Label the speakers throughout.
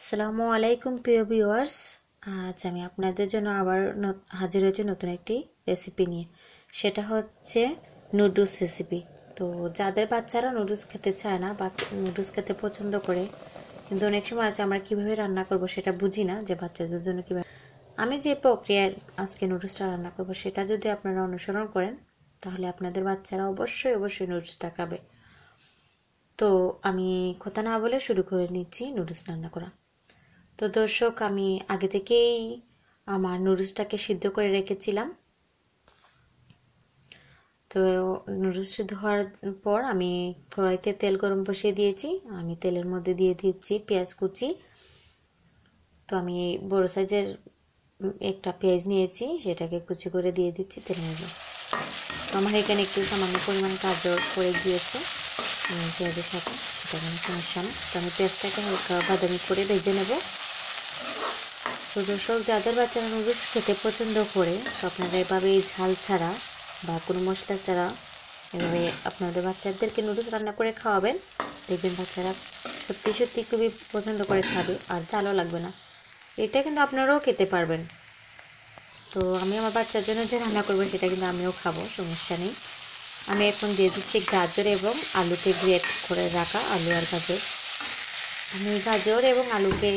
Speaker 1: আসসালামু আলাইকুম প্রিয় ভিউয়ার্স। আজ আমি আপনাদের জন্য আবার হাজির হয়েছি নতুন একটি রেসিপি নিয়ে। সেটা হচ্ছে নুডলস রেসিপি। তো যাদের বাচ্চারা নুডলস খেতে চায় না বা নুডলস খেতে পছন্দ করে, কিন্তু অনেক সময় আছে আমরা কীভাবে রান্না করব সেটা বুঝি না, যে বাচ্চাদের জন্য কীভাবে। আমি যে প্রক্রিয়ায় আজকে নুডলসটা রান্না করব সেটা যদি আপনারা অনুসরণ করেন, তাহলে আপনাদের বাচ্চারা অবশ্যই নুডলসটা খাবে। তো আমি কথা না বলে শুরু করে নিচ্ছি নুডলস রান্না করা। তো দর্শক, আমি আগে থেকেই আমার নুডলসটাকে সিদ্ধ করে রেখেছিলাম। তো নুডলস সিদ্ধ হওয়ার পর আমি কড়াইতে তেল গরম বসিয়ে দিয়েছি। আমি তেলের মধ্যে দিয়ে দিচ্ছি পেঁয়াজ কুচি। তো আমি বড় সাইজের একটা পেঁয়াজ নিয়েছি, সেটাকে কুচি করে দিয়ে দিচ্ছি তেলের মধ্যে। তো আমার এখানে একটু সামান্য পরিমাণ গাজর পড়ে গিয়েছে পেঁয়াজের সাথে, সেটা কোনো সমস্যা না। তো আমি পেঁয়াজটাকে হালকা বাদামি করে ভেজে নেব। তো দর্শক, যাদের বাচ্চারা নুডলস খেতে পছন্দ করে, তো আপনারা এভাবে এই ঝাল ছাড়া বা কোনো মশলা ছাড়া এভাবে আপনাদের বাচ্চাদেরকে নুডলস রান্না করে খাওয়াবেন। দেখবেন বাচ্চারা সত্যি সত্যি খুবই পছন্দ করে খাবে, আর ঝালও লাগবে না। এটা কিন্তু আপনারাও খেতে পারবেন। তো আমি আমার বাচ্চার জন্য যে রান্না করবো সেটা কিন্তু আমিও খাবো, সমস্যা নেই। আমি এখন দিয়ে দিচ্ছি গাজর এবং আলুকে গ্রেট করে রাখা আলু আর গাজর। আমি গাজর এবং আলুকে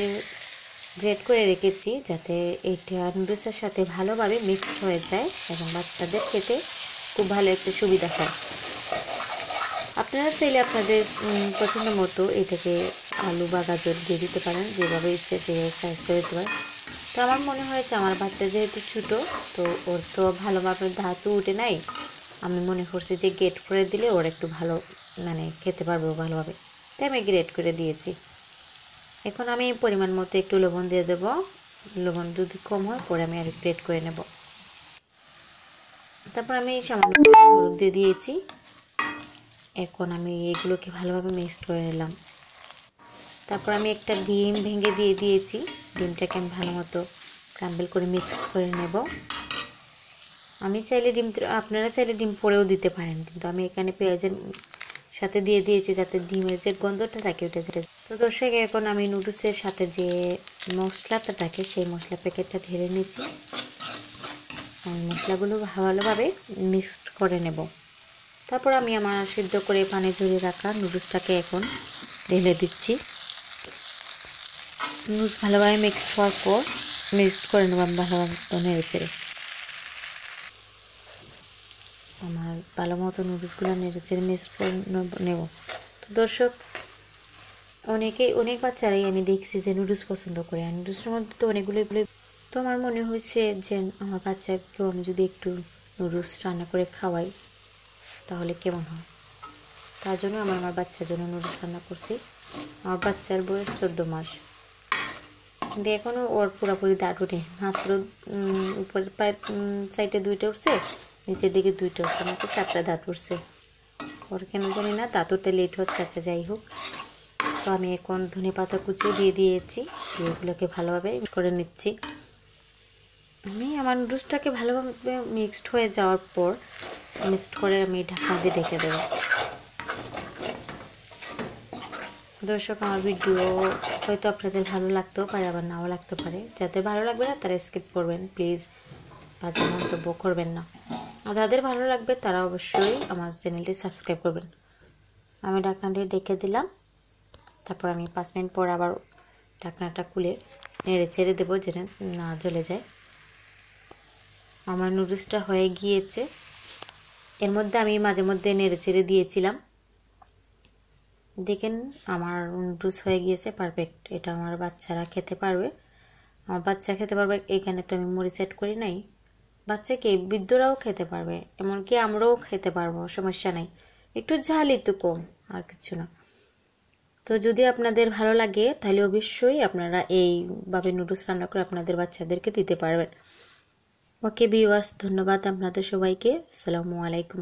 Speaker 1: গ্রেট করে রেখেছি, যাতে এটা নুডলসের সাথে ভালোভাবে মিক্সড হয়ে যায় এবং বাচ্চাদের খেতে খুব ভালো একটা সুবিধা হয়। আপনারা চাইলে আপনাদের পছন্দ মতো এটাকে আলু বা গাজর দিয়ে দিতে পারেন, যেভাবে ইচ্ছে সেভাবে সাইজ করে দিতে পারেন। তো আমার মনে হয়েছে আমার বাচ্চা যেহেতু ছোটো, তো ওর তো ভালোভাবে ধাতু উঠে নাই, আমি মনে করছি যে গ্রেট করে দিলে ওর একটু ভালো খেতে পারবে ভালোভাবে, তাই আমি গ্রেট করে দিয়েছি। এখন আমি পরিমাণ মতো একটু লবণ দিয়ে দেবো। লবণ যদি কম হয় পরে আমি আর গ্রেট করে নেব। তারপর আমি সামান্য হলুদ দিয়ে দিয়েছি। এখন আমি এগুলোকে ভালোভাবে মিক্সড করে নিলাম। তারপর আমি একটা ডিম ভেঙে দিয়ে দিয়েছি। ডিমটাকে আমি ভালো মতো ক্রাম্বল করে মিক্স করে নেব। আমি চাইলে আপনারা চাইলে ডিম পরেও দিতে পারেন, কিন্তু আমি এখানে পেঁয়াজের সাথে দিয়ে দিয়েছি যাতে ডিমের যে গন্ধটা থাকে ওটা যেটা। তো দর্শক, এখন আমি নুডলসের সাথে যে মশলাটা থাকে সেই মশলা প্যাকেটটা ঢেলে নিচ্ছি। মশলাগুলো ভালোভাবে মিক্সড করে নেব। তারপর আমি আমার সিদ্ধ করে পানি ঝরিয়ে রাখা নুডলসটাকে এখন ঢেলে দিচ্ছি। নুডলস ভালোভাবে মিক্সড হওয়ার পর মিক্সড করে নেব আমি ভালোভাবে নেড়ে চেড়ে। আমার ভালো মতো নুডলসগুলো নেড়ে চেড়ে মিক্সড করে নেব। তো দর্শক, অনেক বাচ্চারাই আমি দেখছি যে নুডলস পছন্দ করে, আর নুডলসের মধ্যে তো অনেকগুলোই। তো আমার মনে হয়েছে যে আমার বাচ্চাকেও আমি যদি একটু নুডলস রান্না করে খাওয়াই তাহলে কেমন হয়। তার জন্য আমার বাচ্চার জন্য নুডলস রান্না করছি। আমার বাচ্চার বয়স 14 মাস, কিন্তু এখনও ওর পুরোপুরি দাঁত ওঠে। মাত্র উপরের পায়ের সাইডে 2টা উঠছে, নিচের দিকে 2টা উঠছে, মাত্র 4টা দাঁত উঠছে। ওর কেন জানি না দাঁত উঠতে লেট হচ্ছে। আচ্ছা, যাই হোক। তো আমি এখন ধনেপাতা কুচিয়ে দিয়ে দিয়েছি। এগুলোকে ভালোভাবে করে নিচ্ছি। আমি আমার নুডলসটাকে ভালোভাবে মিক্সড হয়ে যাওয়ার পর মিক্সড করে আমি ঢাকনা দিয়ে ঢেকে দেবো। দর্শক, আমার ভিডিও হয়তো আপনাদের ভালো লাগতেও পারে, আবার নাও লাগতে পারে। যাদের ভালো লাগবে না তারা স্কিপ করবেন প্লিজ, বাজে মন্তব্য করবেন না। আর যাদের ভালো লাগবে তারা অবশ্যই আমার চ্যানেলটি সাবস্ক্রাইব করবেন। আমি ঢাকনা দিয়ে ঢেকে দিলাম। তারপর আমি 5 মিনিট পর আবার ঢাকনাটা খুলে নেড়ে চেড়ে দেবো যেন না জ্বলে যায়। আমার নুডলসটা হয়ে গিয়েছে। এর মধ্যে আমি মাঝে মধ্যে নেড়ে চেড়ে দিয়েছিলাম। দেখেন আমার নুডলস হয়ে গিয়েছে পারফেক্ট। এটা আমার বাচ্চারা খেতে পারবে, আমার বাচ্চা খেতে পারবে। এখানে তো আমি মরিচ অ্যাড করি নাই। বাচ্চাকে বৃদ্ধরাও খেতে পারবে, এমনকি আমরাও খেতে পারবো, সমস্যা নাই। একটু ঝাল একটু কম, আর কিছু না। তো যদি আপনাদের ভালো লাগে তাহলে অবশ্যই আপনারা এইভাবে নুডলস রান্না করে আপনাদের বাচ্চাদেরকে দিতে পারবেন। ওকে ভিউয়ার্স, ধন্যবাদ আপনাদের সবাইকে। আসসালামু আলাইকুম।